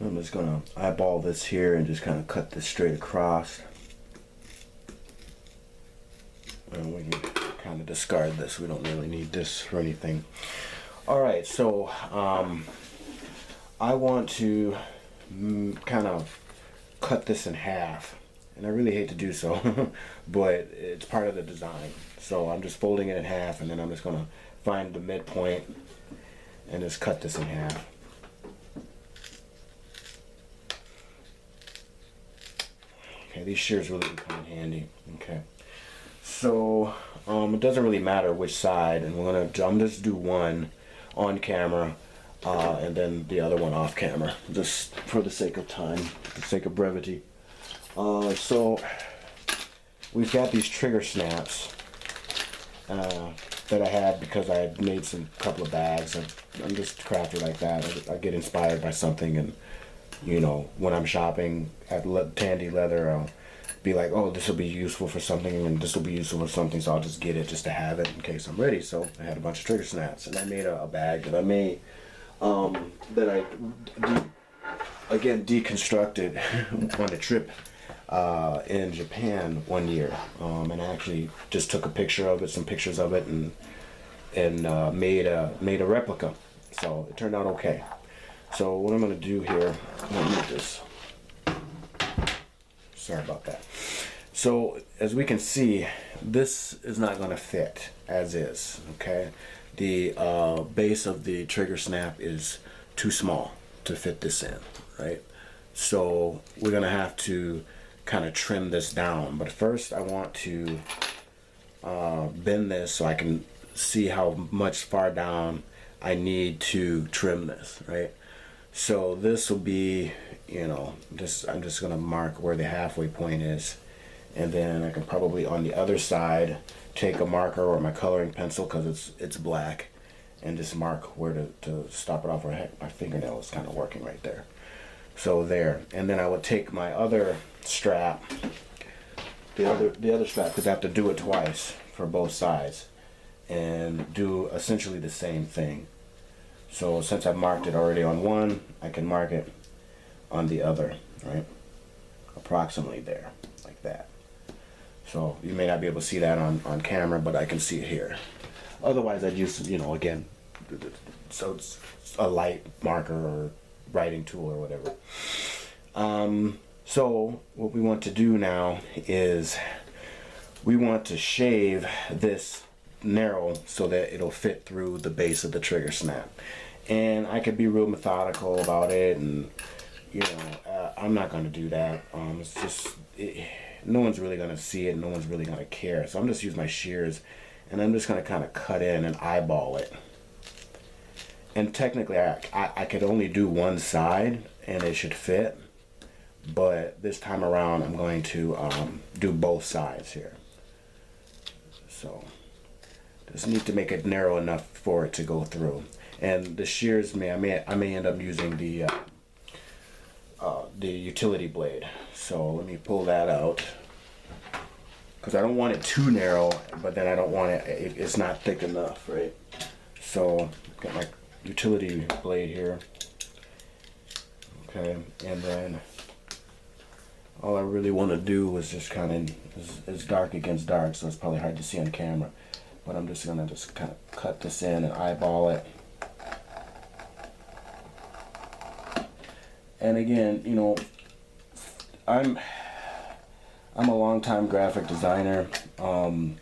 I'm just gonna eyeball this here and just kind of cut this straight across. And we can kind of discard this. We don't really need this for anything. All right, so I want to kind of cut this in half. And I really hate to do so, but it's part of the design. So I'm just folding it in half, and then I'm just gonna find the midpoint and just cut this in half. Okay, these shears really come in handy. Okay, so it doesn't really matter which side, and I'm just do one on camera, and then the other one off camera, just for the sake of time, for the sake of brevity. So we've got these trigger snaps that I had because I had made couple of bags. I'm just crafty like that. I get inspired by something, and you know, when I'm shopping at Tandy Leather, I'll be like, oh, this will be useful for something, and this will be useful for something, so I'll just get it just to have it in case I'm ready. So I had a bunch of trigger snaps, and I made a bag that I made that I again deconstructed on a trip in Japan one year, and I actually just took a picture of it, some pictures of it, and made a replica. So it turned out okay. So what I'm going to do here, I'm going to move this. Sorry about that. So as we can see, this is not going to fit as is. Okay, the base of the trigger snap is too small to fit this in, right? So we're going to have to kind of trim this down. But first I want to bend this so I can see how much far down I need to trim this, right? So this will be, you know, I'm just gonna mark where the halfway point is, and then I can probably on the other side take a marker or my coloring pencil, because it's black, and just mark where to stop it off. My fingernail is kind of working right there. So there, and then I would take my other strap, the other strap, because I have to do it twice for both sides, and do essentially the same thing. So since I've marked it already on one, I can mark it on the other, right? Approximately there, like that. So you may not be able to see that on camera, but I can see it here. Otherwise I'd use, you know, again, so it's a light marker or writing tool or whatever. So what we want to do now is we want to shave this narrow so that it'll fit through the base of the trigger snap. And I could be real methodical about it, and you know, I'm not going to do that. It's just no one's really going to see it, no one's really going to care. So I'm just use my shears, and I'm just going to kind of cut in and eyeball it. And technically I could only do one side and it should fit, but this time around I'm going to do both sides here. So just need to make it narrow enough for it to go through. And the shears, I may end up using the utility blade. So let me pull that out, because I don't want it too narrow, but then I don't want it's not thick enough, right? So I've got my utility blade here. Okay, and then all I really want to do is just kind of, it's dark against dark, so it's probably hard to see on camera, but I'm just gonna kind of cut this in and eyeball it. And again, you know, I'm a long-time graphic designer, and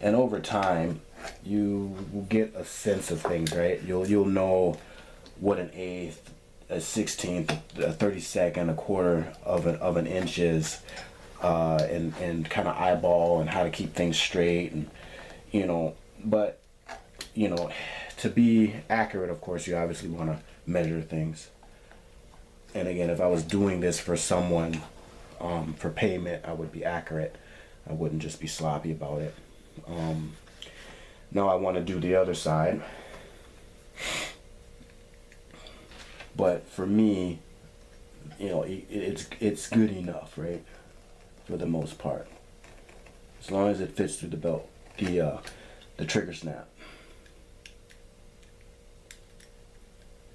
over time you will get a sense of things, right? You'll know what an eighth, a 16th, a 32nd, a quarter of an inch is, and kind of eyeball and how to keep things straight, and you know, but you know, to be accurate, of course, you obviously want to measure things. And again, if I was doing this for someone for payment, I would be accurate. I wouldn't just be sloppy about it. Now I want to do the other side. But for me, you know, it's good enough, right? For the most part, as long as it fits through the belt, the trigger snap.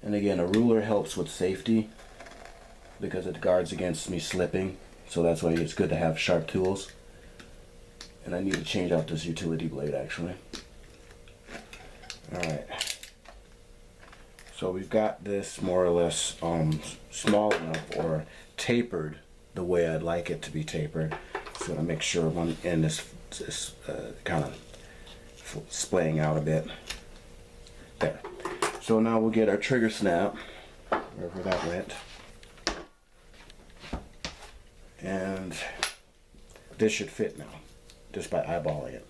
And again, a ruler helps with safety. because it guards against me slipping. So that's why it's good to have sharp tools. And I need to change out this utility blade actually. Alright. So we've got this more or less small enough or tapered the way I'd like it to be tapered. So I'm gonna make sure one end is kind of splaying out a bit. There. So now we'll get our trigger snap, wherever that went. And this should fit now, just by eyeballing it.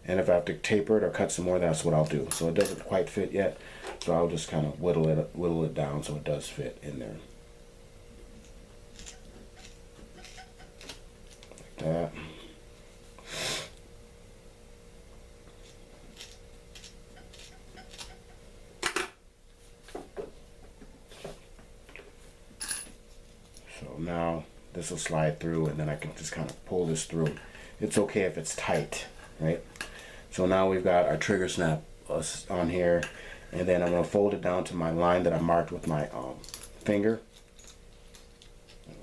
And if I have to taper it or cut some more, that's what I'll do. So it doesn't quite fit yet, so I'll just kind of whittle it down so it does fit in there. Like that. So now this will slide through, and then I can just kind of pull this through. It's okay if it's tight, right? So now we've got our trigger snap on here, and then I'm going to fold it down to my line that I marked with my finger.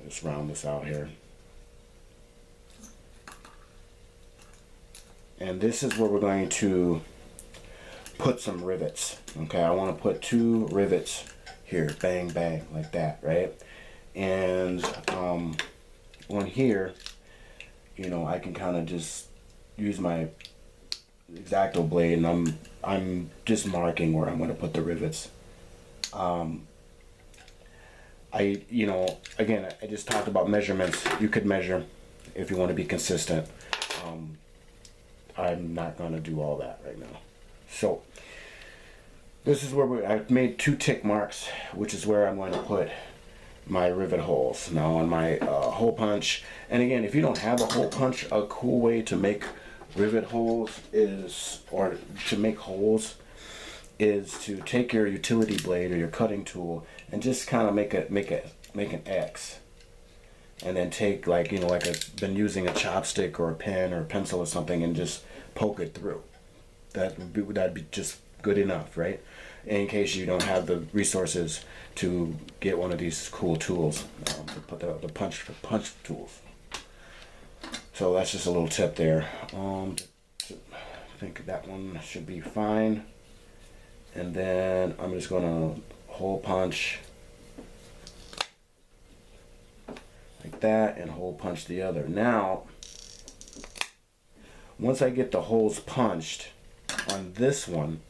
Just round this out here. And this is where we're going to put some rivets. Okay, I want to put 2 rivets here, bang, bang, like that, right? And on here, you know, I can kind of just use my X-Acto blade, and I'm just marking where I'm going to put the rivets. You know, again, I just talked about measurements. You could measure if you want to be consistent. I'm not going to do all that right now. So this is where I've made 2 tick marks, which is where I'm going to put my rivet holes. Now on my hole punch, and again, if you don't have a hole punch, a cool way to make rivet holes is, or to make holes, is to take your utility blade or your cutting tool and just kind of make an X, and then take, like, you know, like I've been using a chopstick or a pen or a pencil or something, and just poke it through. That'd be just good enough, right? In case you don't have the resources to get one of these cool tools, to put the punch tools. So that's just a little tip there. I think that one should be fine. And then I'm just gonna hole punch like that and hole punch the other. Now, once I get the holes punched on this one,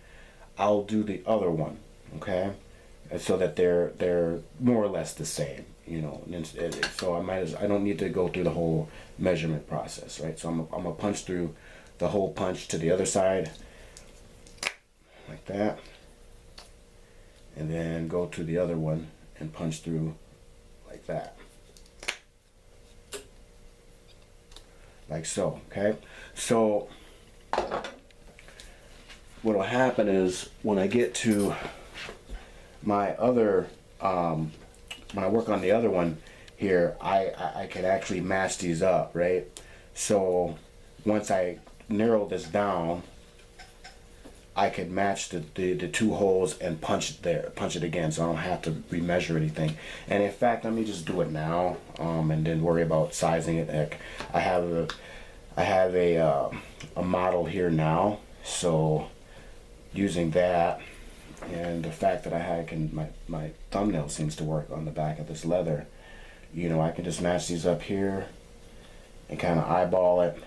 I'll do the other one, okay? And so that they're more or less the same, you know. So I don't need to go through the whole measurement process, right? So I'm gonna punch through the hole punch to the other side, like that, and then go to the other one and punch through like that, like so. Okay, so what will happen is when I get to my other when I work on the other one here, I can actually match these up, right? So once I narrow this down, I could match the 2 holes and punch it again, so I don't have to remeasure anything. And in fact, let me just do it now, and then worry about sizing it. Heck, I have a model here now, so using that and the fact that my thumbnail seems to work on the back of this leather, you know, I can just match these up here and kind of eyeball it,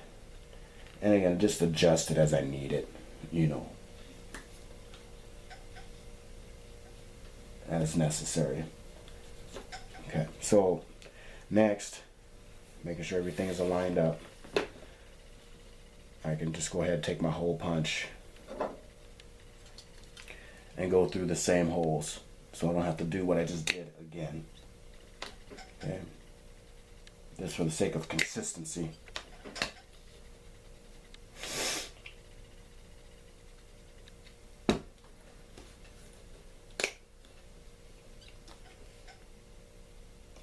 and again, just adjust it as I need it, you know, as necessary. Okay, so next, making sure everything is aligned up, I can just go ahead and take my hole punch and go through the same holes, so I don't have to do what I just did again. Okay, just for the sake of consistency.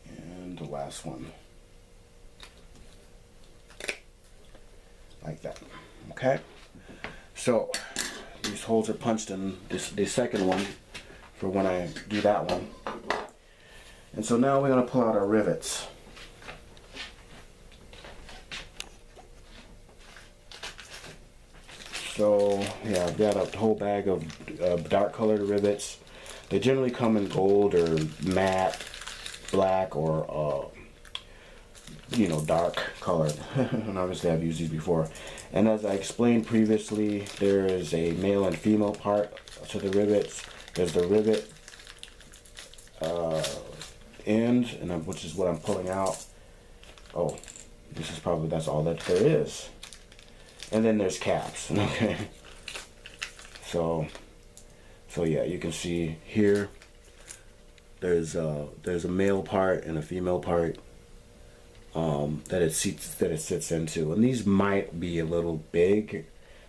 And the last one, like that. Okay, so these holes are punched in the second one for when I do that one. And so now we're going to pull out our rivets. So yeah, I've got a whole bag of dark colored rivets. They generally come in gold or matte, black, or you know, dark colored. And obviously I've used these before. And as I explained previously, there is a male and female part to the rivets. There's the rivet end, and which is what I'm pulling out. Oh, this is probably, that's all that there is. And then there's caps. Okay. So yeah, you can see here there's a male part and a female part that it sits into, and these might be a little big.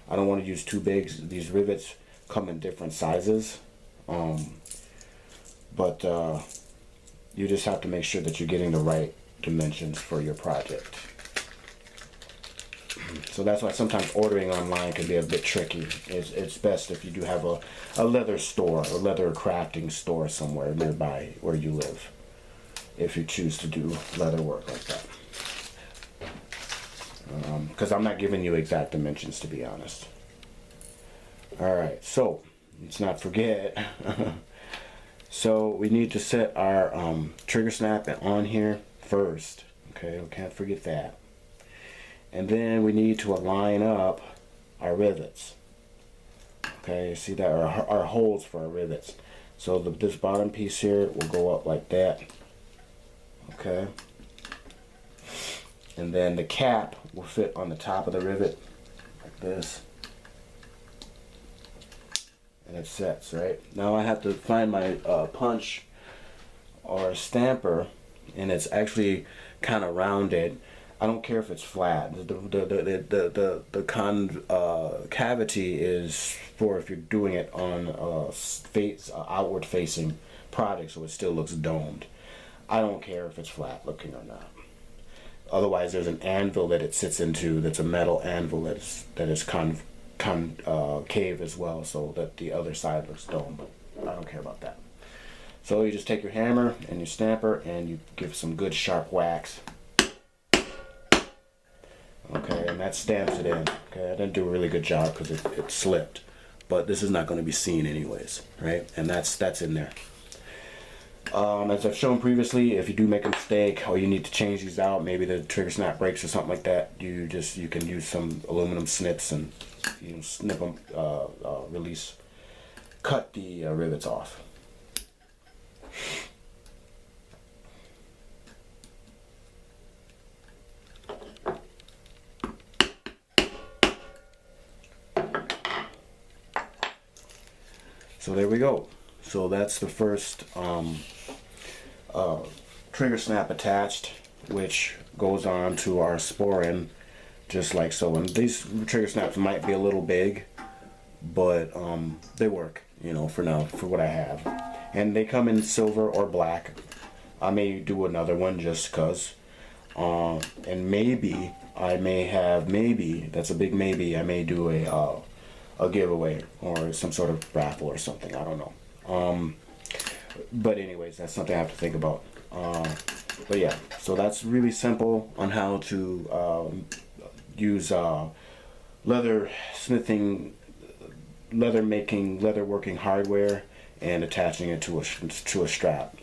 I don't want to use too big. These rivets come in different sizes, but you just have to make sure that you're getting the right dimensions for your project. So that's why sometimes ordering online can be a bit tricky. It's best if you do have a leather store or leather crafting store somewhere nearby where you live, if you choose to do leather work like that. Because I'm not giving you exact dimensions, to be honest. Alright, so let's not forget. So we need to set our trigger snap on here first. Okay, we can't forget that. And then we need to align up our rivets. Okay, see that our holes for our rivets. So this bottom piece here will go up like that. Okay. And then the cap will fit on the top of the rivet like this. And it sets, right? Now I have to find my punch or stamper, and it's actually kind of rounded. I don't care if it's flat. The cavity is for if you're doing it on outward facing product, so it still looks domed. I don't care if it's flat looking or not. Otherwise, there's an anvil that it sits into. That's a metal anvil that is concave as well, so that the other side looks domed. But I don't care about that. So you just take your hammer and your stamper and you give some good sharp whacks. Okay, and that stamps it in. Okay, I didn't do a really good job because it slipped, but this is not going to be seen anyways, right? And that's in there. As I've shown previously, if you do make a mistake or you need to change these out, maybe the trigger snap breaks or something like that, you can use some aluminum snips and snip them, cut the rivets off. So there we go. So that's the first trigger snap attached, which goes on to our Sporran, just like so. And these trigger snaps might be a little big, but they work, for now, for what I have. And they come in silver or black. I may do another one just because. And maybe I may have, that's a big maybe, I may do a giveaway or some sort of raffle or something. I don't know. But anyways, that's something I have to think about. But yeah, so that's really simple on how to use leather smithing, leather making, leather working hardware and attaching it to a strap.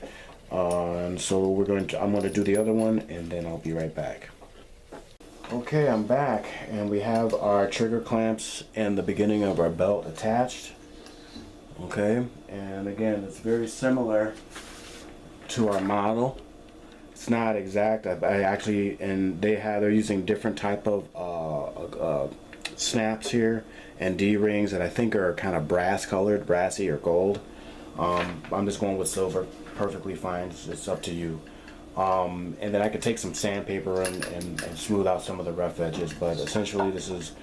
And so I'm going to do the other one and then I'll be right back. Okay, I'm back and we have our trigger clamps and the beginning of our belt attached. Okay, and again, it's very similar to our model. It's not exact. I actually, and they're using different type of snaps here and D-rings that I think are kind of brassy or gold. I'm just going with silver, perfectly fine. It's up to you. And then I could take some sandpaper and smooth out some of the rough edges, but essentially this is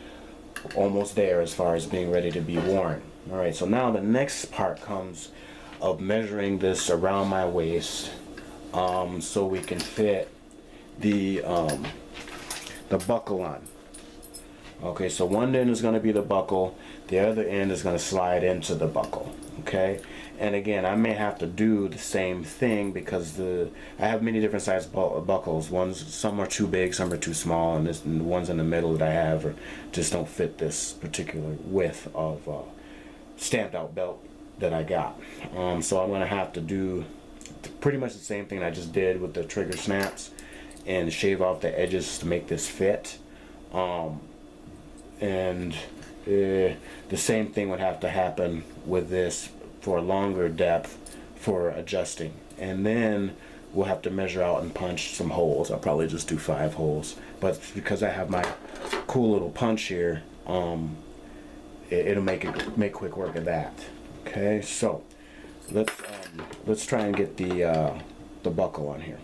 almost there as far as being ready to be worn. Alright, so now the next part comes of measuring this around my waist, so we can fit the buckle on. Okay, so one end is going to be the buckle, the other end is going to slide into the buckle. Okay, And again, I may have to do the same thing because I have many different size buckles. Some are too big, some are too small, and the ones in the middle that I have just don't fit this particular width of stamped out belt that I got. So I'm gonna have to do pretty much the same thing I just did with the trigger snaps and shave off the edges to make this fit. And the same thing would have to happen with this for a longer depth for adjusting. And then we'll have to measure out and punch some holes. I'll probably just do 5 holes. But because I have my cool little punch here, it'll make quick work of that. Okay, so let's try and get the buckle on here.